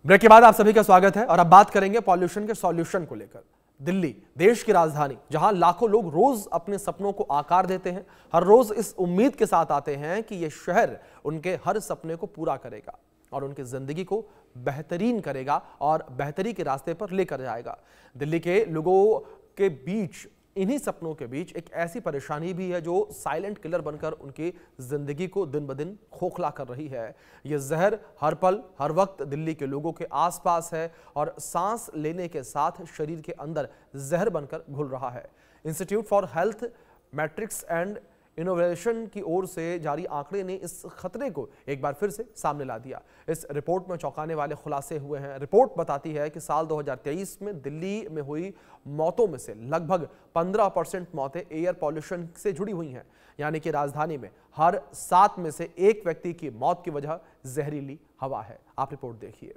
Break के बाद आप सभी का स्वागत है और अब बात करेंगे पॉल्यूशन के सॉल्यूशन को लेकर। दिल्ली देश की राजधानी, जहां लाखों लोग रोज अपने सपनों को आकार देते हैं, हर रोज इस उम्मीद के साथ आते हैं कि यह शहर उनके हर सपने को पूरा करेगा और उनकी जिंदगी को बेहतरीन करेगा और बेहतरी के रास्ते पर लेकर जाएगा। दिल्ली के लोगों के बीच, इन्हीं सपनों के बीच एक ऐसी परेशानी भी है जो साइलेंट किलर बनकर उनकी जिंदगी को दिन ब दिन खोखला कर रही है। यह जहर हर पल हर वक्त दिल्ली के लोगों के आसपास है और सांस लेने के साथ शरीर के अंदर जहर बनकर घुल रहा है। Institute for health matrix and innovation की ओर से जारी आंकड़े ने इस खतरे को एक बार फिर से सामने ला दिया। इस रिपोर्ट में चौंकाने वाले खुलासे हुए हैं। रिपोर्ट बताती है कि साल 2023 में दिल्ली में हुई मौतों में से लगभग 15% मौतें एयर पॉल्यूशन से जुड़ी हुई हैं। यानी कि राजधानी में हर 7 में से 1 व्यक्ति की मौत की वजह जहरीली हवा है। आप रिपोर्ट देखिए।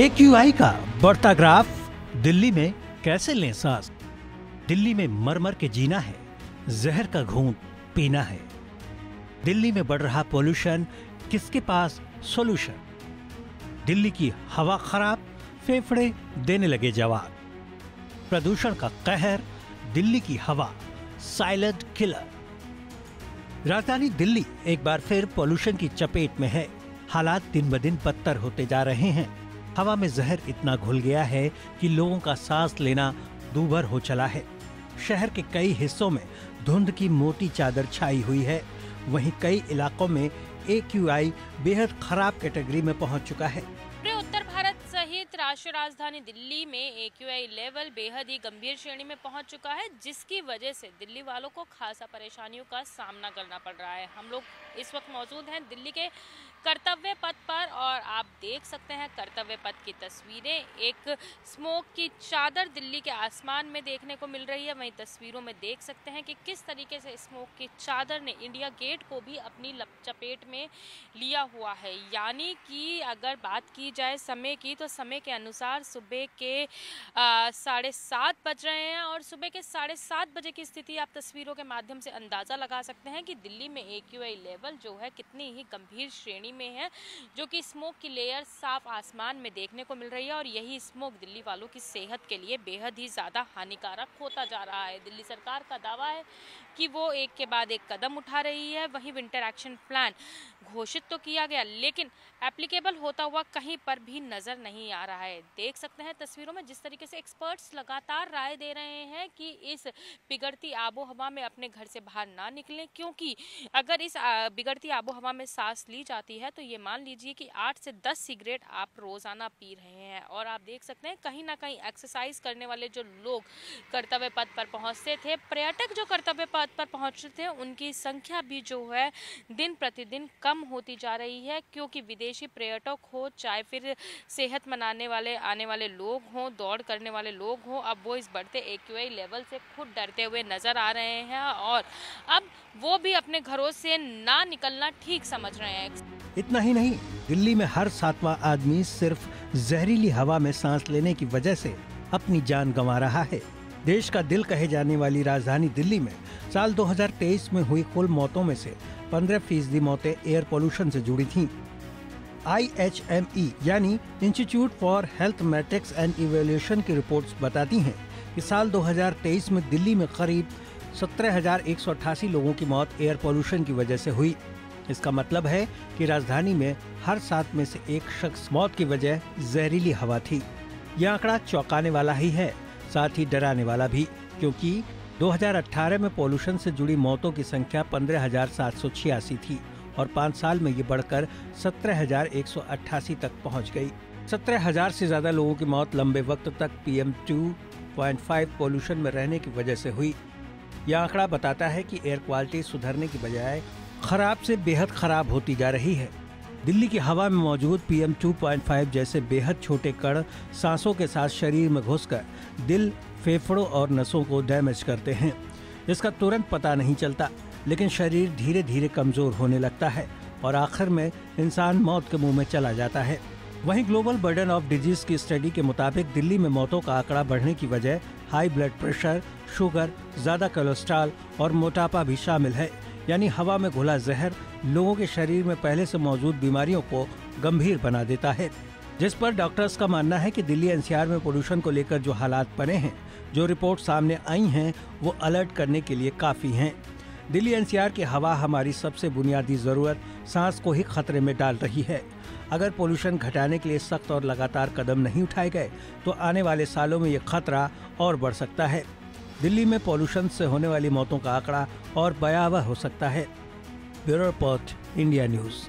AQI का बढ़ता ग्राफ, दिल्ली में कैसे लें सांस। दिल्ली में मर मर के जीना है, जहर का घूंट पीना है। दिल्ली में बढ़ रहा पोल्यूशन, किसके पास सॉल्यूशन। दिल्ली की हवा खराब, फेफड़े देने लगे जवाब। प्रदूषण का कहर, दिल्ली की हवा साइलेंट किलर। राजधानी दिल्ली एक बार फिर पोल्यूशन की चपेट में है। हालात दिन ब दिन बदतर होते जा रहे हैं। हवा में जहर इतना घुल गया है कि लोगों का सांस लेना दूभर हो चला है। शहर के कई हिस्सों में धुंध की मोटी चादर छाई हुई है। वहीं कई इलाकों में AQI बेहद खराब कैटेगरी में पहुंच चुका है। उत्तर भारत सहित राष्ट्रीय राजधानी दिल्ली में AQI लेवल बेहद ही गंभीर श्रेणी में पहुंच चुका है, जिसकी वजह से दिल्ली वालों को खासा परेशानियों का सामना करना पड़ रहा है। हम लोग इस वक्त मौजूद हैं दिल्ली के कर्तव्य पथ पर और आप देख सकते हैं कर्तव्य पथ की तस्वीरें। एक स्मोक की चादर दिल्ली के आसमान में देखने को मिल रही है। वहीं तस्वीरों में देख सकते हैं कि किस तरीके से स्मोक की चादर ने इंडिया गेट को भी अपनी चपेट में लिया हुआ है। यानी कि अगर बात की जाए समय की, तो समय के अनुसार सुबह के 7:30 बज रहे हैं और सुबह के 7:30 बजे की स्थिति आप तस्वीरों के माध्यम से अंदाज़ा लगा सकते हैं कि दिल्ली में AQI लेवल जो है कितनी ही गंभीर श्रेणी में है, जो कि स्मोक की लेयर साफ आसमान में देखने को मिल रही है। और यही स्मोक दिल्ली वालों की सेहत के लिए बेहद ही ज़्यादा हानिकारक होता जा रहा है। दिल्ली सरकार का दावा है कि वो एक के बाद एक कदम उठा रही है। वहीं विंटर एक्शन प्लान घोषित तो किया गया, लेकिन एप्लीकेबल होता हुआ कहीं पर भी नज़र नहीं आ रहा है। देख सकते हैं तस्वीरों में जिस तरीके से एक्सपर्ट्स लगातार राय दे रहे हैं कि इस बिगड़ती आबो हवा में अपने घर से बाहर ना निकलें, क्योंकि अगर इस बिगड़ती आबो हवा में सांस ली जाती है तो ये मान लीजिए कि 8 से 10 सिगरेट आप रोज़ाना पी रहे हैं। और आप देख सकते हैं कहीं ना कहीं एक्सरसाइज करने वाले जो लोग कर्तव्य पथ पर पहुँचते थे, पर्यटक जो कर्तव्य पथ पर पहुँचते थे, उनकी संख्या भी जो है दिन प्रतिदिन कम होती जा रही है। क्योंकि विदेशी पर्यटक हो, चाहे फिर सेहत मनाने वाले आने वाले लोग हों, दौड़ करने वाले लोग हों, अब वो इस बढ़ते AQI लेवल से खुद डरते हुए नजर आ रहे हैं और अब वो भी अपने घरों से ना निकलना ठीक समझ रहे हैं। इतना ही नहीं, दिल्ली में हर 7वां आदमी सिर्फ जहरीली हवा में सांस लेने की वजह से अपनी जान गंवा रहा है। देश का दिल कहे जाने वाली राजधानी दिल्ली में साल 2023 में हुई कुल मौतों में से 15% मौतें एयर पोल्यूशन से जुड़ी थीं। IHME यानी institute for health matrix and evaluation की रिपोर्ट्स बताती हैं कि साल 2023 में दिल्ली में करीब 17,188 लोगों की मौत एयर पोल्यूशन की वजह से हुई। इसका मतलब है कि राजधानी में हर 7 में से 1 शख्स मौत की वजह जहरीली हवा थी। यह आंकड़ा चौंकाने वाला ही है, साथ ही डराने वाला भी, क्योंकि 2018 में पोल्यूशन से जुड़ी मौतों की संख्या 15,786 थी और 5 साल में ये बढ़कर 17,188 तक पहुंच गई। 17,000 से ज्यादा लोगों की मौत लंबे वक्त तक PM2.5 पोल्यूशन में रहने की वजह से हुई। यह आंकड़ा बताता है कि एयर क्वालिटी सुधरने की बजाय खराब से बेहद खराब होती जा रही है। दिल्ली की हवा में मौजूद PM2.5 जैसे बेहद छोटे कण सांसों के साथ शरीर में घुसकर दिल, फेफड़ों और नसों को डैमेज करते हैं। इसका तुरंत पता नहीं चलता, लेकिन शरीर धीरे धीरे कमजोर होने लगता है और आखिर में इंसान मौत के मुंह में चला जाता है। वहीं ग्लोबल बर्डन ऑफ डिजीज की स्टडी के मुताबिक दिल्ली में मौतों का आंकड़ा बढ़ने की वजह हाई ब्लड प्रेशर, शुगर, ज्यादा कोलेस्ट्रॉल और मोटापा भी शामिल है। यानी हवा में घुला जहर लोगों के शरीर में पहले से मौजूद बीमारियों को गंभीर बना देता है, जिस पर डॉक्टर्स का मानना है कि दिल्ली एनसीआर में पोल्यूशन को लेकर जो हालात बने हैं, जो रिपोर्ट सामने आई हैं, वो अलर्ट करने के लिए काफी हैं। दिल्ली एनसीआर की हवा हमारी सबसे बुनियादी जरूरत सांस को ही खतरे में डाल रही है। अगर पोल्यूशन घटाने के लिए सख्त और लगातार कदम नहीं उठाए गए तो आने वाले सालों में ये खतरा और बढ़ सकता है। दिल्ली में पोल्यूशन से होने वाली मौतों का आंकड़ा और भयावह हो सकता है। Bureau report, India news.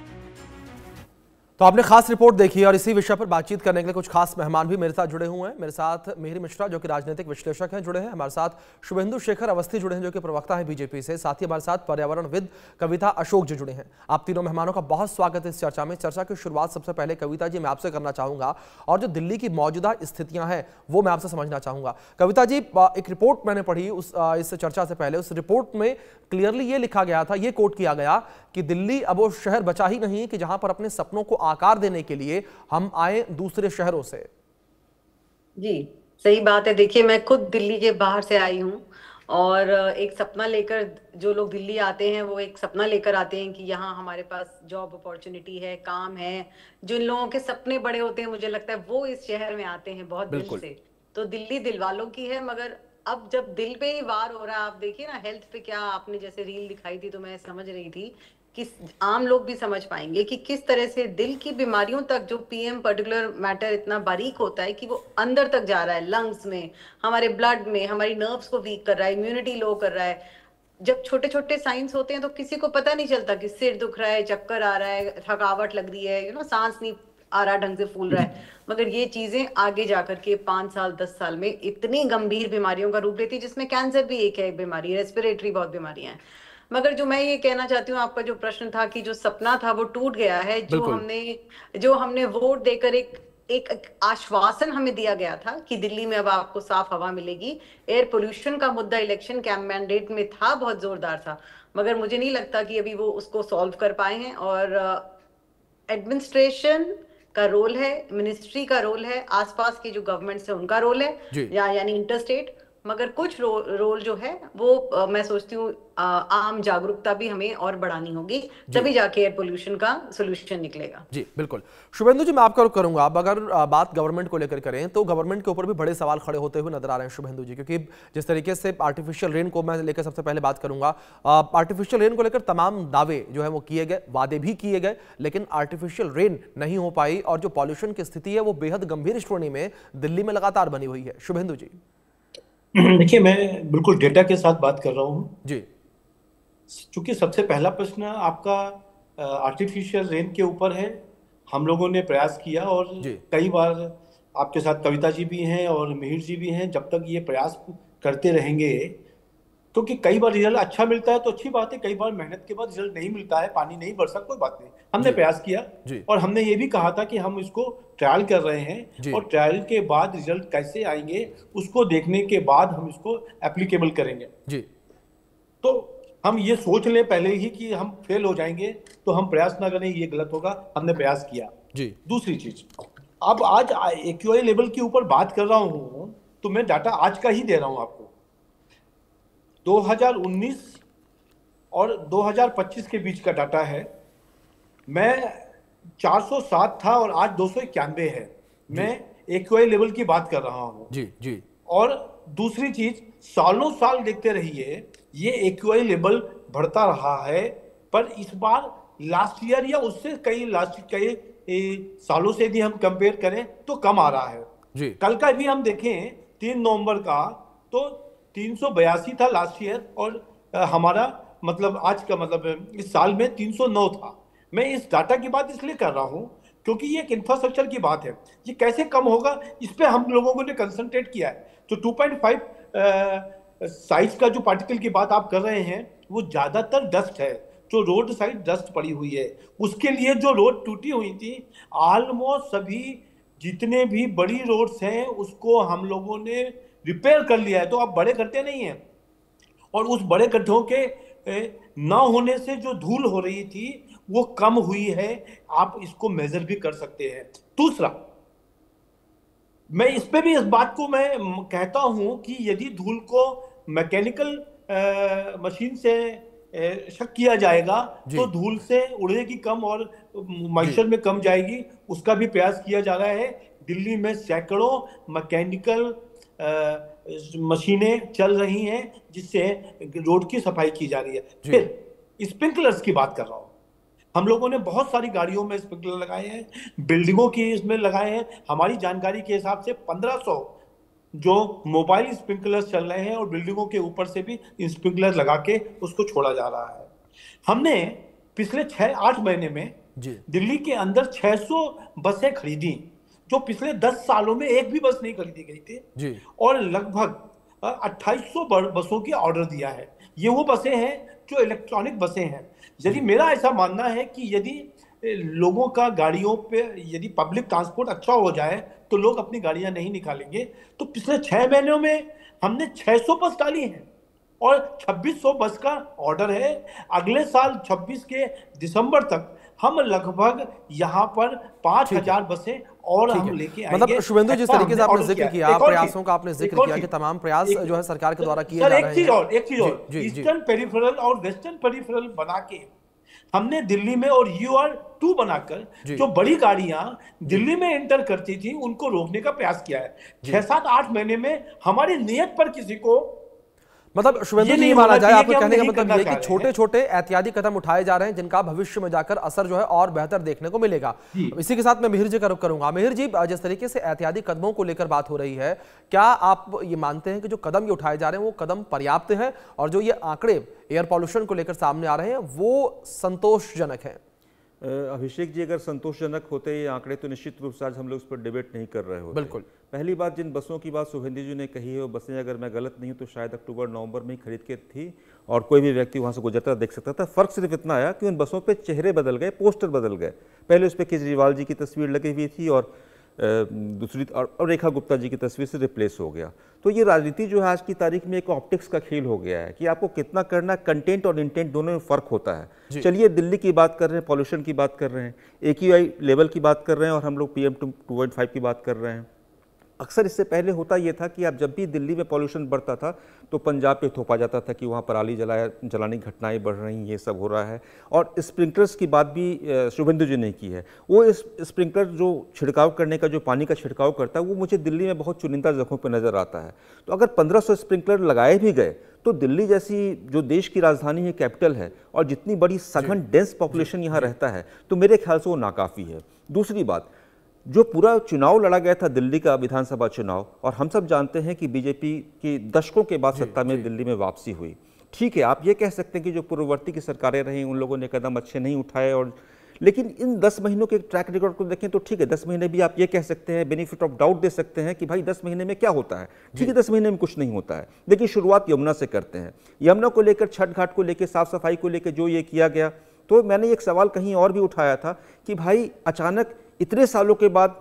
तो आपने खास रिपोर्ट देखी और इसी विषय पर बातचीत करने के लिए कुछ खास मेहमान भी मेरे साथ जुड़े हुए हैं। मेरे साथ मिहिर मिश्रा जो कि राजनीतिक विश्लेषक हैं जुड़े हैं, हमारे साथ शुभेंदु शेखर अवस्थी जुड़े हैं जो कि प्रवक्ता हैं बीजेपी से, साथ ही हमारे साथ पर्यावरणविद कविता अशोक जी जुड़े हैं। आप तीनों मेहमानों का बहुत स्वागत है इस चर्चा में। चर्चा की शुरुआत सबसे पहले कविता जी मैं आपसे करना चाहूंगा और जो दिल्ली की मौजूदा स्थितियां हैं वो मैं आपसे समझना चाहूंगा। कविता जी, एक रिपोर्ट मैंने पढ़ी इस चर्चा से पहले, उस रिपोर्ट में क्लियरली ये लिखा गया था, ये कोट किया गया कि दिल्ली अब वो शहर बचा ही नहीं कि जहां पर अपने सपनों को आकार देने के लिए हम आए दूसरे शहरों से। जी सही बात है। देखिए, मैं खुद दिल्ली के बाहर से आई हूँ और एक सपना लेकर जो लोग दिल्ली आते हैं वो एक सपना लेकर आते हैं कि यहाँ हमारे पास जॉब अपॉर्चुनिटी है, काम है। जिन लोगों के सपने बड़े होते हैं मुझे लगता है वो इस शहर में आते हैं बहुत दिल से। तो दिल्ली दिल वालों की है, मगर अब जब दिल पे ही वार हो रहा है, आप देखिए ना हेल्थ पे क्या आपने जैसे रील दिखाई थी तो मैं समझ रही थी कि आम लोग भी समझ पाएंगे कि किस तरह से दिल की बीमारियों तक जो पीएम पर्टिकुलर मैटर इतना बारीक होता है कि वो अंदर तक जा रहा है, लंग्स में, हमारे ब्लड में, हमारी नर्व्स को वीक कर रहा है, इम्यूनिटी लो कर रहा है। जब छोटे छोटे साइंस होते हैं तो किसी को पता नहीं चलता कि सिर दुख रहा है, चक्कर आ रहा है, थकावट लग रही है, सांस नहीं आ रहा, ढंग से फूल रहा है। मगर ये चीजें आगे जाकर के 5 साल 10 साल में इतनी गंभीर बीमारियों का रूप लेती है, जिसमें कैंसर भी एक है बीमारी, रेस्पिरेटरी बहुत बीमारियां हैं। मगर जो मैं ये कहना चाहती हूँ, आपका जो प्रश्न था कि जो सपना था वो टूट गया है। जो हमने वोट देकर एक आश्वासन हमें दिया गया था कि दिल्ली में अब आपको साफ हवा मिलेगी। एयर पोल्यूशन का मुद्दा इलेक्शन कैंपेन में था, बहुत जोरदार था, मगर मुझे नहीं लगता कि अभी वो उसको सॉल्व कर पाए हैं। और एडमिनिस्ट्रेशन का रोल है, मिनिस्ट्री का रोल है, आसपास की जो गवर्नमेंट है उनका रोल है, यानी इंटरस्टेट। मगर कुछ रोल जो है वो मैं सोचती हूँ आम जागरूकता भी हमें और बढ़ानी होगी, तभी जाके एयर पोल्यूशन का सोल्यूशन निकलेगा। जी बिल्कुल। शुभेंदु जी, मैं आपका रुख करूंगा। अब अगर बात गवर्नमेंट को लेकर करें तो गवर्नमेंट के ऊपर भी बड़े सवाल खड़े होते हुए नजर आ रहे हैं शुभेंदु जी, क्योंकि जिस तरीके से आर्टिफिशियल रेन को मैं लेकर सबसे पहले बात करूंगा, आर्टिफिशियल रेन को लेकर तमाम दावे जो है वो किए गए, वादे भी किए गए, लेकिन आर्टिफिशियल रेन नहीं हो पाई और जो पॉल्यूशन की स्थिति है वो बेहद गंभीर श्रेणी में दिल्ली में लगातार बनी हुई है। शुभेंदु जी। देखिए, मैं बिल्कुल डेटा के साथ बात कर रहा हूँ जी, क्योंकि सबसे पहला प्रश्न आपका आर्टिफिशियल रेन के ऊपर है। हम लोगों ने प्रयास किया और कई बार आपके साथ कविता जी भी हैं और मिहिर जी भी हैं। जब तक ये प्रयास करते रहेंगे, क्योंकि कई बार रिजल्ट अच्छा मिलता है तो अच्छी बात है, कई बार मेहनत के बाद रिजल्ट नहीं मिलता है, पानी नहीं बरसा, कोई बात नहीं। हमने प्रयास किया और हमने ये भी कहा था कि हम इसको ट्रायल कर रहे हैं और ट्रायल के बाद रिजल्ट कैसे आएंगे उसको देखने के बाद हम इसको एप्लीकेबल करेंगे। जी, तो हम ये सोच लें पहले ही कि हम फेल हो जाएंगे तो हम प्रयास ना करें, ये गलत होगा। हमने प्रयास किया। जी, दूसरी चीज, अब आज एक्यूआई लेवल के ऊपर बात कर रहा हूं तो मैं डाटा आज का ही दे रहा हूं आपको। 2019 और 2025 के बीच का डाटा है। मैं 407 था और आज 291 है। मैं एक्यूआई लेवल की बात कर रहा हूं। जी जी। और दूसरी चीज, सालों साल देखते रहिए, ये एक्यूआई लेवल बढ़ता रहा है, पर इस बार लास्ट ईयर या उससे कई सालों से यदि हम कंपेयर करें तो कम आ रहा है। जी। कल का भी हम देखें 3 नवंबर का तो 382 था लास्ट ईयर और हमारा मतलब आज का मतलब इस साल में 309 था। मैं इस डाटा की बात इसलिए कर रहा हूं क्योंकि ये एक इंफ्रास्ट्रक्चर की बात है। ये कैसे कम होगा इस पे हम लोगों ने कंसंट्रेट किया है। तो 2.5 साइज का जो पार्टिकल की बात आप कर रहे हैं वो ज्यादातर डस्ट है, जो रोड साइड डस्ट पड़ी हुई है। उसके लिए जो रोड टूटी हुई थी, ऑलमोस्ट सभी जितने भी बड़ी रोड्स हैं उसको हम लोगों ने रिपेयर कर लिया है। तो आप बड़े गड्ढे नहीं है, और उस बड़े गड्ढों के ना होने से जो धूल हो रही थी वो कम हुई है। आप इसको मेजर भी कर सकते हैं। दूसरा, मैं इस पे भी इस बात को मैं कहता हूं कि यदि धूल को मैकेनिकल मशीन से शक किया जाएगा तो धूल से उड़ेगी कम और मॉइस्चर में कम जाएगी, उसका भी प्रयास किया जा रहा है। दिल्ली में सैकड़ों मैकेनिकल मशीनें चल रही हैं जिससे रोड की सफाई की जा रही है। फिर स्प्रिंकलर्स की बात कर रहा हूं, हम लोगों ने बहुत सारी गाड़ियों में स्प्रिंकलर लगाए हैं, बिल्डिंगों की इसमें लगाए हैं। हमारी जानकारी के हिसाब से 1500 जो मोबाइल स्प्रिंकलर चल रहे हैं और बिल्डिंगों के ऊपर से भी स्प्रिंकलर लगा के उसको छोड़ा जा रहा है। हमने पिछले 6-8 महीने में दिल्ली के अंदर 600 बसें खरीदी जो पिछले 10 सालों में एक भी बस नहीं खरीदी गई थी, और लगभग 2800 बसों की ऑर्डर दिया है। ये वो बसें हैं जो इलेक्ट्रॉनिक बसें हैं। यदि मेरा ऐसा मानना है कि यदि लोगों का गाड़ियों पे यदि पब्लिक ट्रांसपोर्ट अच्छा हो जाए तो लोग अपनी गाड़ियां नहीं निकालेंगे। तो पिछले 6 महीनों में हमने 600 बस डाली है और 2600 बस का ऑर्डर है। अगले साल 26 के दिसंबर तक हम लगभग यहाँ पर 5000 बसें और हम लेके आएंगे। मतलब शुभेंदु, जिस तरीके से आपने जिक्र किया, प्रयासों का आपने जिक्र किया कि तमाम प्रयास जो है सरकार के द्वारा किए जा रहे हैं। एक चीज और ईस्टर्न पेरिफेरल और वेस्टर्न पेरिफेरल बना के हमने दिल्ली में और UR2 बनाकर जो बड़ी गाड़ियां दिल्ली में एंटर करती थी उनको रोकने का प्रयास किया है। 6-7-8 महीने में हमारी नियत पर किसी को मतलब शुभेंदु जी, माना जाए आपके कहने का मतलब ये कि छोटे छोटे एहतियाती कदम उठाए जा रहे हैं जिनका भविष्य में जाकर असर जो है और बेहतर देखने को मिलेगा। इसी के साथ मैं मिहिर जी का रुख करूंगा। मिहिर जी, जिस तरीके से एहतियाती कदमों को लेकर बात हो रही है, क्या आप ये मानते हैं कि जो कदम ये उठाए जा रहे हैं वो कदम पर्याप्त हैं और जो ये आंकड़े एयर पॉल्यूशन को लेकर सामने आ रहे हैं वो संतोषजनक हैं? अभिषेक जी, अगर संतोषजनक होते ये आंकड़े तो निश्चित रूप से आज हम लोग उस पर डिबेट नहीं कर रहे होते। बिल्कुल। पहली बात, जिन बसों की बात शुभेंदु जी ने कही है वो बसें, अगर मैं गलत नहीं हूँ तो शायद अक्टूबर-नवंबर में ही खरीद के थी और कोई भी व्यक्ति वहाँ से गुजरता देख सकता था। फर्क सिर्फ इतना आया कि उन बसों पे चेहरे बदल गए, पोस्टर बदल गए। पहले उस पर केजरीवाल जी की तस्वीर लगी हुई थी और दूसरी और रेखा गुप्ता जी की तस्वीर से रिप्लेस हो गया। तो ये राजनीति जो है आज की तारीख में एक ऑप्टिक्स का खेल हो गया है कि आपको कितना करना, कंटेंट और इंटेंट दोनों में फ़र्क होता है। चलिए दिल्ली की बात कर रहे हैं, पॉल्यूशन की बात कर रहे हैं, AQI लेवल की बात कर रहे हैं और हम लोग PM 2.5 की बात कर रहे हैं। अक्सर इससे पहले होता यह था कि आप जब भी दिल्ली में पॉल्यूशन बढ़ता था तो पंजाब पे थोपा जाता था कि वहाँ पराली जलाने की घटनाएं बढ़ रही हैं, ये सब हो रहा है। और स्प्रिंकलर्स की बात भी शुभेंदु जी ने की है। वो इस स्प्रिंकलर जो छिड़काव करने का, जो पानी का छिड़काव करता है, वो मुझे दिल्ली में बहुत चुनिंदा जगहों पर नज़र आता है। तो अगर 1500 स्प्रिंकलर लगाए भी गए तो दिल्ली जैसी जो देश की राजधानी है, कैपिटल है, और जितनी बड़ी सघन डेंस पॉपुलेशन यहाँ रहता है, तो मेरे ख्याल से वो नाकाफ़ी है। दूसरी बात, जो पूरा चुनाव लड़ा गया था दिल्ली का विधानसभा चुनाव, और हम सब जानते हैं कि बीजेपी की दशकों के बाद सत्ता में दिल्ली में वापसी हुई। ठीक है, आप ये कह सकते हैं कि जो पूर्ववर्ती की सरकारें रहीं उन लोगों ने कदम अच्छे नहीं उठाए, और लेकिन इन 10 महीनों के ट्रैक रिकॉर्ड को देखें तो ठीक है, 10 महीने भी आप ये कह सकते हैं, बेनिफिट ऑफ डाउट दे सकते हैं कि भाई 10 महीने में क्या होता है। ठीक है, 10 महीने में कुछ नहीं होता है। देखिए, शुरुआत यमुना से करते हैं। यमुना को लेकर, छठ घाट को लेकर, साफ सफाई को लेकर जो ये किया गया, तो मैंने एक सवाल कहीं और भी उठाया था कि भाई अचानक इतने सालों के बाद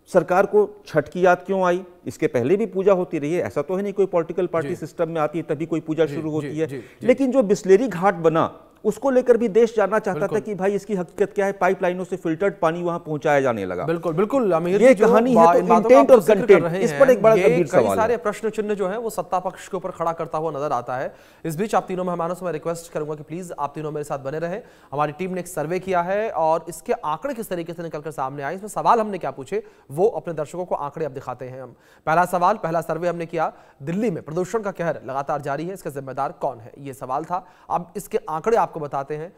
सरकार को छठ की याद क्यों आई? इसके पहले भी पूजा होती रही है, ऐसा तो है नहीं कोई पॉलिटिकल पार्टी सिस्टम में आती है तभी कोई पूजा शुरू होती है। लेकिन जो बिस्लेरी घाट बना उसको लेकर भी देश जानना चाहता था कि भाई इसकी हकीकत क्या है। पाइपलाइनों से फिल्टर्ड पानी वहां पहुंचाया जाने लगा। बिल्कुल बिल्कुल, ये कहानी है। तो इंटेंट और कंटेंट, इस पर एक बड़ा गंभीर सवाल है। सारे प्रश्न चिन्ह जो है वो सत्ता पक्ष के ऊपर खड़ा करता हुआ नजर आता है। इस बीच आप तीनों मेहमानों से मैं रिक्वेस्ट करूंगा कि प्लीज आप तीनों मेरे साथ बने रहे। हमारी टीम ने एक सर्वे किया है और इसके आंकड़े किस तरीके से निकलकर सामने आए, इसमें सवाल हमने क्या पूछे वो अपने दर्शकों को आंकड़े अब दिखाते हैं हम। पहला सवाल, पहला सर्वे हमने किया, दिल्ली में प्रदूषण का कहर लगातार जारी है, इसका जिम्मेदार कौन है, ये सवाल था। अब इसके आंकड़े आपको बताते हैं।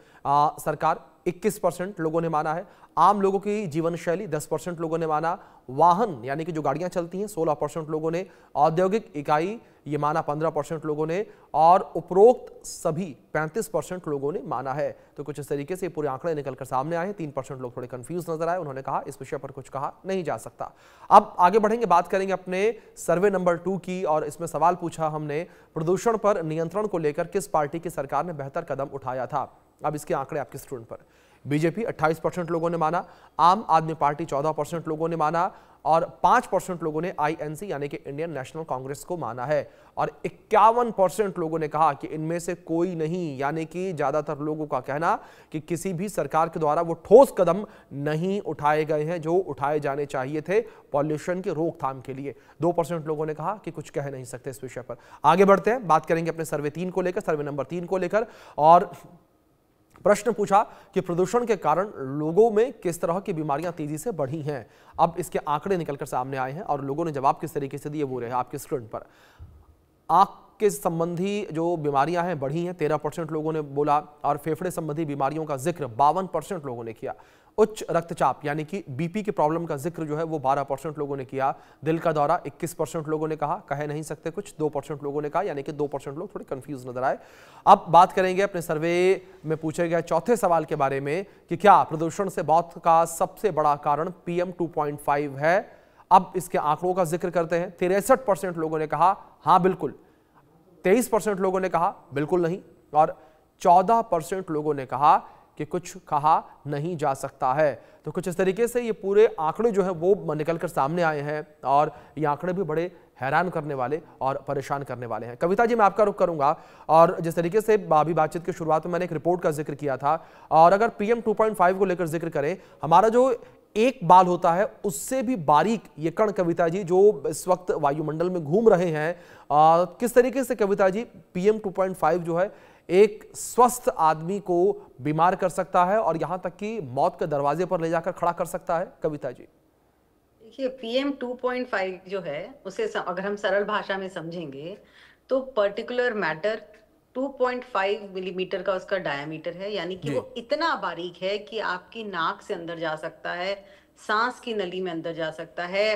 सरकार 21% लोगों ने माना है, आम लोगों की जीवन शैली 10% लोगों ने माना, वाहन यानी कि जो गाड़ियां चलती हैं 16% लोगों ने, औद्योगिक इकाई ये माना 15% लोगों ने, और उपरोक्त सभी 35% लोगों ने माना है। तो कुछ इस तरीके से पूरे आंकड़े निकलकर सामने आए हैं। 3% लोग थोड़े कंफ्यूज नजर आए, उन्होंने कहा इस विषय पर कुछ कहा नहीं जा सकता। अब आगे बढ़ेंगे, बात करेंगे अपने सर्वे नंबर 2 की, और इसमें सवाल पूछा हमने प्रदूषण पर नियंत्रण को लेकर किस पार्टी की सरकार ने बेहतर कदम उठाया था। अब इसके आंकड़े आपके स्क्रीन पर। बीजेपी 28% लोगों ने माना, आम आदमी पार्टी 14% लोगों ने माना, और 5% लोगों ने आईएनसी यानी कि इंडियन नेशनल कांग्रेस को माना है और 51% लोगों ने कहा कि इनमें से कोई नहीं, यानी कि ज्यादातर लोगों का कहना कि किसी भी सरकार के द्वारा वो ठोस कदम नहीं उठाए गए हैं जो उठाए जाने चाहिए थे पॉल्यूशन की रोकथाम के लिए। 2% लोगों ने कहा कि कुछ कह नहीं सकते इस विषय पर। आगे बढ़ते हैं, बात करेंगे अपने सर्वे 3 को लेकर, सर्वे नंबर 3 को लेकर, और प्रश्न पूछा कि प्रदूषण के कारण लोगों में किस तरह की बीमारियां तेजी से बढ़ी हैं। अब इसके आंकड़े निकलकर सामने आए हैं और लोगों ने जवाब किस तरीके से दिए वो रहे आपके स्क्रीन पर। आंख के संबंधी जो बीमारियां हैं बढ़ी हैं 13% लोगों ने बोला, और फेफड़े संबंधी बीमारियों का जिक्र 52% लोगों ने किया। उच्च रक्तचाप यानी कि बीपी की प्रॉब्लम का जिक्र जो है वो 12% लोगों ने किया। दिल का दौरा 21% लोगों ने कहा, कह नहीं सकते कुछ 2% लोगों ने कहा, यानी कि 2% लोग थोड़े कंफ्यूज नजर आए। अब बात करेंगे अपने सर्वे में पूछे गए चौथे सवाल के बारे में कि क्या प्रदूषण से मौत का सबसे बड़ा कारण PM 2.5 है। अब इसके आंकड़ों का जिक्र करते हैं। 63% लोगों ने कहा हाँ बिल्कुल, 23% लोगों ने कहा बिल्कुल नहीं, और 14% लोगों ने कहा कि कुछ कहा नहीं जा सकता है। तो कुछ इस तरीके से ये पूरे आंकड़े जो है वो निकलकर सामने आए हैं और ये आंकड़े भी बड़े हैरान करने वाले और परेशान करने वाले हैं। कविता जी, मैं आपका रुख करूंगा, और जिस तरीके से अभी बातचीत की शुरुआत में मैंने एक रिपोर्ट का जिक्र किया था, और अगर PM 2.5 को लेकर जिक्र करें, हमारा जो एक बाल होता है उससे भी बारीक ये कण कविता जी जो इस वक्त वायुमंडल में घूम रहे हैं, किस तरीके से कविता जी PM 2.5 जो है एक स्वस्थ आदमी को बीमार कर सकता है और यहां तक कि मौत के दरवाजे पर ले जाकर खड़ा कर सकता है। कविता जी, देखिए PM 2.5 जो है उसे अगर हम सरल भाषा में समझेंगे तो पर्टिकुलर मैटर 2.5 मिलीमीटर का उसका डायमीटर है, यानी कि वो इतना बारीक है कि आपकी नाक से अंदर जा सकता है, सांस की नली में अंदर जा सकता है,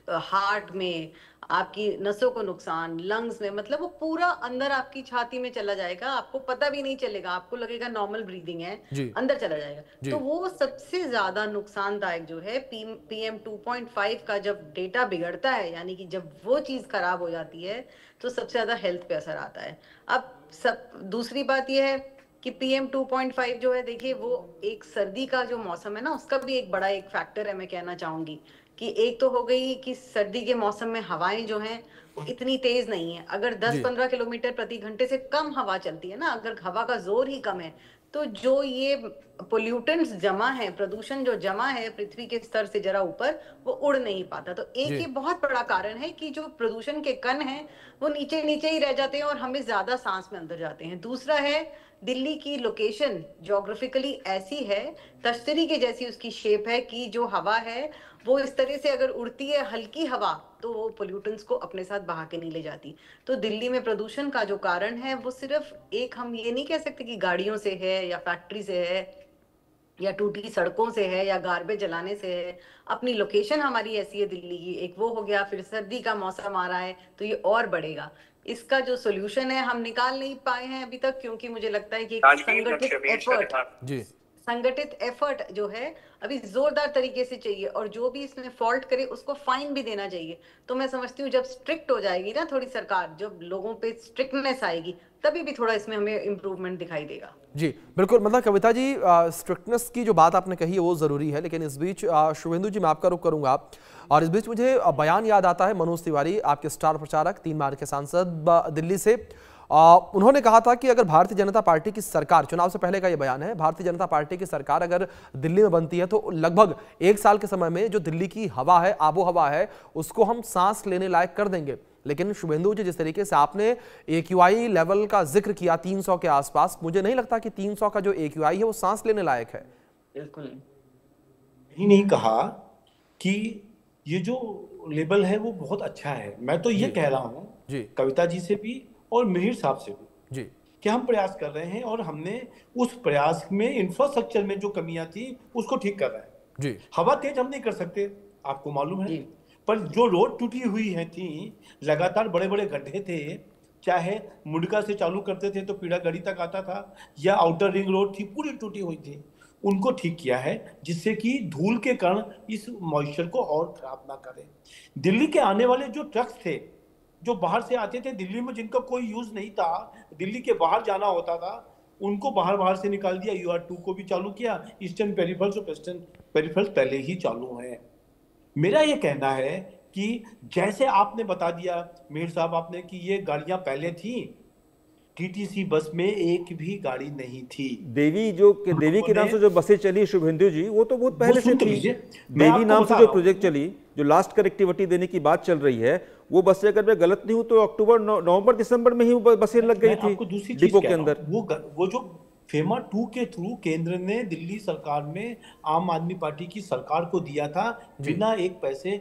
हार्ट में, आपकी नसों को नुकसान, लंग्स में, मतलब वो पूरा अंदर आपकी छाती में चला जाएगा, आपको पता भी नहीं चलेगा, आपको लगेगा नॉर्मल ब्रीदिंग है, अंदर चला जाएगा। तो वो सबसे ज्यादा नुकसानदायक जो है PM 2.5 का जब डेटा बिगड़ता है, यानी कि जब वो चीज खराब हो जाती है तो सबसे ज्यादा हेल्थ पे असर आता है। अब दूसरी बात यह है कि PM 2.5 जो है, देखिए वो एक सर्दी का जो मौसम है ना, उसका भी एक बड़ा एक फैक्टर है। मैं कहना चाहूंगी कि एक तो हो गई कि सर्दी के मौसम में हवाएं जो हैं वो इतनी तेज नहीं है। अगर 10-15 किलोमीटर प्रति घंटे से कम हवा चलती है ना, अगर हवा का जोर ही कम है, तो जो ये पोल्यूटेंट्स जमा है, प्रदूषण जो जमा है पृथ्वी के स्तर से जरा ऊपर, वो उड़ नहीं पाता। तो एक ये बहुत बड़ा कारण है कि जो प्रदूषण के कण हैं वो नीचे नीचे ही रह जाते हैं और हमें ज्यादा सांस में अंदर जाते हैं। दूसरा है दिल्ली की लोकेशन ज्योग्राफिकली ऐसी है, तश्तरी के जैसी उसकी शेप है कि जो हवा है वो इस तरह से अगर उड़ती है हल्की हवा तो वो पोल्यूटेंट्स को अपने साथ बहा के नहीं ले जाती। तो दिल्ली में प्रदूषण का जो कारण है वो सिर्फ एक, हम ये नहीं कह सकते कि गाड़ियों से है या फैक्ट्री से है या टूटी सड़कों से है या गार्बेज जलाने से है। अपनी लोकेशन हमारी ऐसी है दिल्ली की, एक वो हो गया, फिर सर्दी का मौसम आ रहा है तो ये और बढ़ेगा। इसका जो सोल्यूशन है हम निकाल नहीं पाए हैं अभी तक, क्योंकि मुझे लगता है कि संगठित एफर्ट जो है अभी जोरदार तरीके से चाहिए, और जो भी इसमें फॉल्ट करे उसको फाइन भी देना चाहिए। तो मैं समझती हूँ जब स्ट्रिक्ट हो जाएगी ना थोड़ी सरकार, जब लोगों पे स्ट्रिक्टनेस आएगी, तभी भी थोड़ा इसमें हमें इम्प्रूवमेंट दिखाई देगा। जी बिल्कुल, मतलब कविता जी स्ट्रिक्टनेस की जो बात आपने कही है वो जरूरी है, लेकिन इस बीच शुभेंदु जी मैं आपका रुख करूंगा, और इस बीच मुझे बयान याद आता है मनोज तिवारी, आपके स्टार प्रचारक, 3 बार के सांसद दिल्ली से। उन्होंने कहा था कि अगर भारतीय जनता पार्टी की सरकार, चुनाव से पहले का ये बयान है, भारतीय जनता पार्टी की सरकार अगर दिल्ली में बनती है तो लगभग 1 साल के समय में जो दिल्ली की हवा है, आबो हवा है, उसको हम सांस लेने लायक कर देंगे। लेकिन शुभेंदु जी, जिस तरीके से आपने AQI लेवल का जिक्र किया 300 के आसपास, मुझे नहीं लगता कि 300 का जो AQI है वो सांस लेने लायक है। बिल्कुल नहीं कहा कि ये जो लेवल है वो बहुत अच्छा है। मैं तो ये कह रहा हूँ कविता जी से भी और मिहिर साहब से भी कि हम प्रयास कर रहे हैं और हमने उस प्रयास में इंफ्रास्ट्रक्चर में जो कमियां थी उसको ठीक कर रहे हैं। हवा तेज हम नहीं कर सकते, आपको मालूम है, पर जो रोड टूटी हुई है थी, लगातार बड़े बड़े गड्ढे थे, चाहे मुंडका से चालू करते थे तो पीड़ागढ़ी तक आता था, या आउटर रिंग रोड थी पूरी टूटी हुई थी, उनको ठीक किया है जिससे कि धूल के कण इस मॉइस्चर को और खराब ना करें। दिल्ली के आने वाले जो ट्रक्स थे जो बाहर से आते थे दिल्ली में, जिनका कोई यूज नहीं था, दिल्ली के बाहर जाना होता था, उनको बाहर से निकाल दिया। UR2 को भी चालू किया, ईस्टर्न पेरिफेरल्स और वेस्टर्न पेरिफेरल्स पहले ही चालू है। मेरा ये कहना है कि जैसे आपने बता दिया मीर साहब आपने कि ये गाड़ियां पहले थी, टीटीसी बस में एक भी गाड़ी नहीं थी। देवी के नाम से जो बसें चली शुभेंदु जी, वो तो बहुत पहले से थी। देवी नाम से जो प्रोजेक्ट चली, जो लास्ट कनेक्टिविटी देने की बात चल रही है, वो बसें अगर मैं गलत नहीं हूं तो अक्टूबर, नवंबर, दिसंबर में ही बसें लग गई थी डिपो के अंदर। वो जो फेमा 2 के थ्रू केंद्र ने दिल्ली सरकार ने आम आदमी पार्टी की सरकार को दिया था, बिना एक पैसे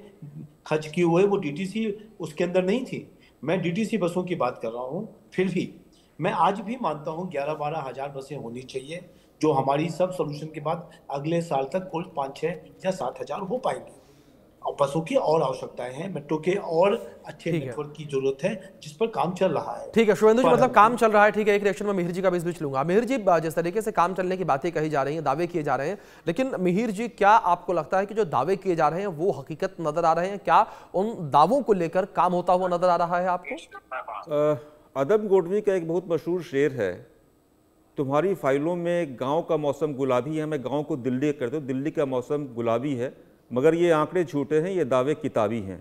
खर्च किए हुए, वो डीटीसी उसके अंदर नहीं थी। मैं डीटीसी बसों की बात कर रहा हूं। फिर भी मैं आज भी मानता हूं 11-12 हजार बसें होनी चाहिए, जो हमारी सब सोल्यूशन के बाद अगले साल तक कुल 5-6 या 7 हजार हो पाएंगे। और बसों की और आवश्यकताएं हैं, मेट्रो के और अच्छे नेटवर्क की जरूरत है, जिस पर काम चल रहा है। ठीक है शुभेंदु जी, मतलब काम चल रहा है। ठीक है, एक रिएक्शन में मिहिर जी का बीच लूंगा। मिहिर जी, जिस तरीके से काम चलने की बातें कही जा रही हैं, दावे किए जा रहे हैं, लेकिन मिहिर जी क्या आपको लगता है कि जो दावे किए जा रहे हैं वो हकीकत नजर आ रहे हैं? क्या उन दावों को लेकर काम होता हुआ नजर आ रहा है आपको? अदम गोडवी का एक बहुत मशहूर शेर है, तुम्हारी फाइलों में गांव का मौसम गुलाबी है, मैं गांव को दिल्ली करता हूँ, दिल्ली का मौसम गुलाबी है, मगर ये आंकड़े झूठे हैं, ये दावे किताबी हैं।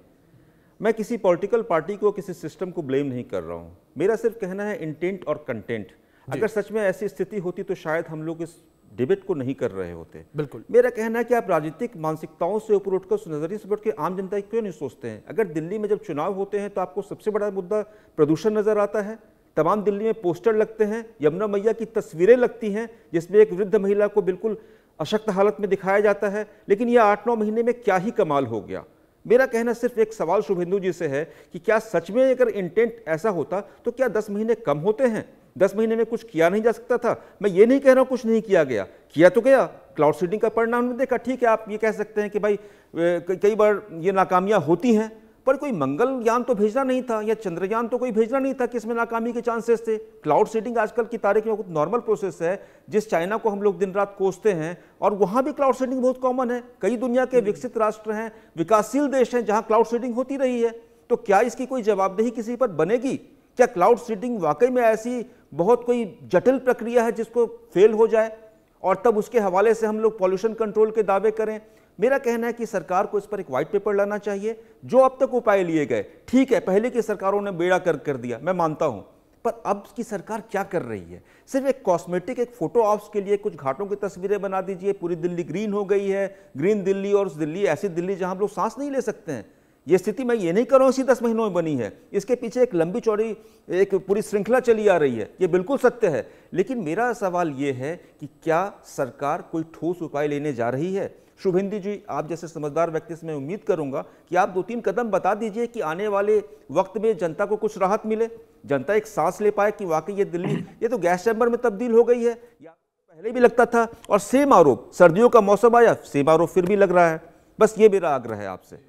मैं किसी पॉलिटिकल पार्टी को, किसी सिस्टम को ब्लेम नहीं कर रहा हूँ। मेरा सिर्फ कहना है इंटेंट और कंटेंट। अगर सच में ऐसी स्थिति होती तो शायद हम लोग इस डिबेट को नहीं कर रहे होते। बिल्कुल, मेरा कहना है कि आप राजनीतिक मानसिकताओं से ऊपर उठकर, उस नजरिए से उठ के आम जनता की क्यों नहीं सोचते हैं? अगर दिल्ली में जब चुनाव होते हैं तो आपको सबसे बड़ा मुद्दा प्रदूषण नजर आता है। तमाम दिल्ली में पोस्टर लगते हैं, यमुना मैया की तस्वीरें लगती हैं जिसमें एक वृद्ध महिला को बिल्कुल अशक्त हालत में दिखाया जाता है। लेकिन यह 8-9 महीने में क्या ही कमाल हो गया। मेरा कहना सिर्फ एक सवाल शुभेंदु जी से है कि क्या सच में अगर इंटेंट ऐसा होता तो क्या 10 महीने कम होते हैं? 10 महीने में कुछ किया नहीं जा सकता था? मैं ये नहीं कह रहा हूं कुछ नहीं किया गया, किया तो गया। क्लाउड सीडिंग का परिणाम हमने देखा, ठीक है, आप ये कह सकते हैं कि भाई कई बार ये नाकामियां होती हैं, पर कोई मंगलयान तो भेजना नहीं था या चंद्रयान तो कोई भेजना नहीं था कि इसमें नाकामी के चांसेस थे। क्लाउड सीडिंग आजकल की तारीख में बहुत नॉर्मल प्रोसेस है, जिस चाइना को हम लोग दिन रात कोसते हैं, और वहां भी क्लाउड सीडिंग बहुत कॉमन है। कई दुनिया के विकसित राष्ट्र हैं, विकासशील देश हैं, जहां क्लाउड सीडिंग होती रही है। तो क्या इसकी कोई जवाबदेही किसी पर बनेगी? क्या क्लाउड सीडिंग वाकई में ऐसी बहुत कोई जटिल प्रक्रिया है जिसको फेल हो जाए और तब उसके हवाले से हम लोग पॉल्यूशन कंट्रोल के दावे करें? मेरा कहना है कि सरकार को इस पर एक व्हाइट पेपर लाना चाहिए। जो अब तक उपाय लिए गए, ठीक है, पहले की सरकारों ने बेड़ा कर दिया, मैं मानता हूं, पर अब की सरकार क्या कर रही है? सिर्फ एक कॉस्मेटिक, एक फोटो ऑप्स के लिए कुछ घाटों की तस्वीरें बना दीजिए, पूरी दिल्ली ग्रीन हो गई है, ग्रीन दिल्ली, और दिल्ली ऐसी दिल्ली जहां हम लोग सांस नहीं ले सकते हैं। ये स्थिति मैं ये नहीं कर रहा हूं इसी 10 महीनों में बनी है, इसके पीछे एक लंबी चौड़ी एक पूरी श्रृंखला चली आ रही है, ये बिल्कुल सत्य है। लेकिन मेरा सवाल ये है कि क्या सरकार कोई ठोस उपाय लेने जा रही है? शुभेंदु जी, आप जैसे समझदार व्यक्ति से मैं उम्मीद करूंगा कि आप 2-3 कदम बता दीजिए कि आने वाले वक्त में जनता को कुछ राहत मिले, जनता एक सांस ले पाए कि वाकई ये दिल्ली ये तो गैस चैम्बर में तब्दील हो गई है, या पहले भी लगता था। और सेम आरोप, सर्दियों का मौसम आया, सेम आरोप फिर भी लग रहा है। बस ये मेरा आग्रह है आपसे।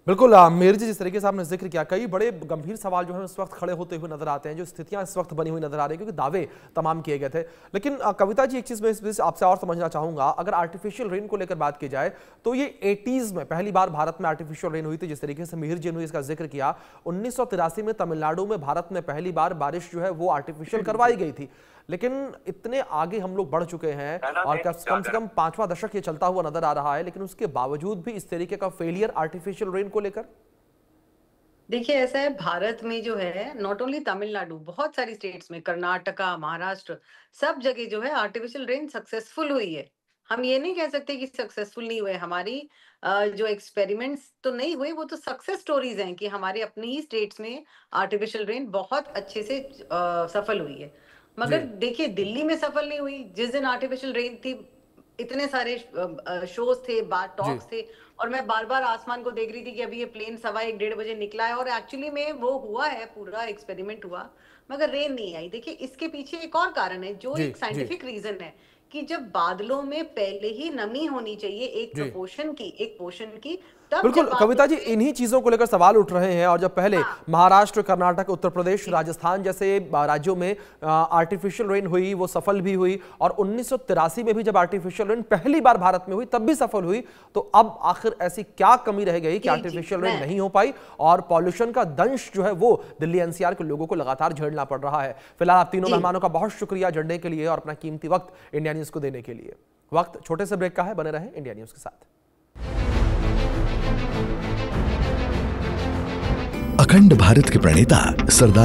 बिल्कुल मिहिर जी, जिस तरीके से आपने जिक्र किया, कई बड़े गंभीर सवाल जो है इस वक्त खड़े होते हुए नजर आते हैं, जो स्थितियां इस वक्त बनी हुई नजर आ रही है, क्योंकि दावे तमाम किए गए थे। लेकिन कविता जी, एक चीज मैं इस आपसे और समझना चाहूंगा, अगर आर्टिफिशियल रेन को लेकर बात की जाए तो ये 80s में पहली बार भारत में आर्टिफिशियल रेन हुई थी। जिस तरीके से मिहिर जी ने इसका जिक्र किया, 1983 में तमिलनाडु में भारत में पहली बार बारिश जो है वो आर्टिफिशियल करवाई गई थी। लेकिन इतने आगे हम लोग बढ़ चुके हैं और कम से कम 5वां दशक ये चलता हुआ नजर आ रहा है, लेकिन उसके बावजूद भी इस तरीके का फेलियर आर्टिफिशियल रेन को लेकर। देखिए, ऐसा है, भारत में जो है, नॉट ओनली तमिलनाडु, बहुत सारी स्टेट्स में, कर्नाटका, महाराष्ट्र, सब जगह जो है आर्टिफिशियल रेन सक्सेसफुल हुई है। हम ये नहीं कह सकते कि सक्सेसफुल नहीं हुए। हमारी जो एक्सपेरिमेंट्स तो नहीं हुए, वो तो सक्सेस स्टोरीज हैं कि हमारे अपने ही स्टेट्स में आर्टिफिशियल रेन बहुत अच्छे से सफल हुई है। मगर देखिए, दिल्ली में सफल नहीं हुई। जिस दिन आर्टिफिशियल रेन थी, इतने सारे शोज थे, टॉक्स थे, और मैं बार बार आसमान को देख रही थी कि अभी ये प्लेन 1:15-1:30 बजे निकला है, और एक्चुअली में वो हुआ है, पूरा एक्सपेरिमेंट हुआ, मगर रेन नहीं आई। देखिए, इसके पीछे एक और कारण है, जो एक साइंटिफिक रीजन है कि जब बादलों में पहले ही नमी होनी चाहिए एक प्रोपोर्शन की, एक पोर्शन की, बिल्कुल कविता जी, इन्हीं चीजों को लेकर सवाल उठ रहे हैं। और जब पहले महाराष्ट्र, कर्नाटक, उत्तर प्रदेश, राजस्थान जैसे राज्यों में आर्टिफिशियल रेन हुई, वो सफल भी हुई, और 1983 में भी जब आर्टिफिशियल रेन पहली बार भारत में हुई तब भी सफल हुई, तो अब आखिर ऐसी क्या कमी रह गई कि आर्टिफिशियल रेन नहीं हो पाई और पॉल्यूशन का दंश जो है वो दिल्ली एनसीआर के लोगों को लगातार झेलना पड़ रहा है। फिलहाल आप तीनों मेहमानों का बहुत शुक्रिया जुड़ने के लिए और अपना कीमती वक्त इंडिया न्यूज को देने के लिए। वक्त छोटे से ब्रेक का है, बने रहें इंडिया न्यूज के साथ। अखंड भारत के प्रणेता सरदार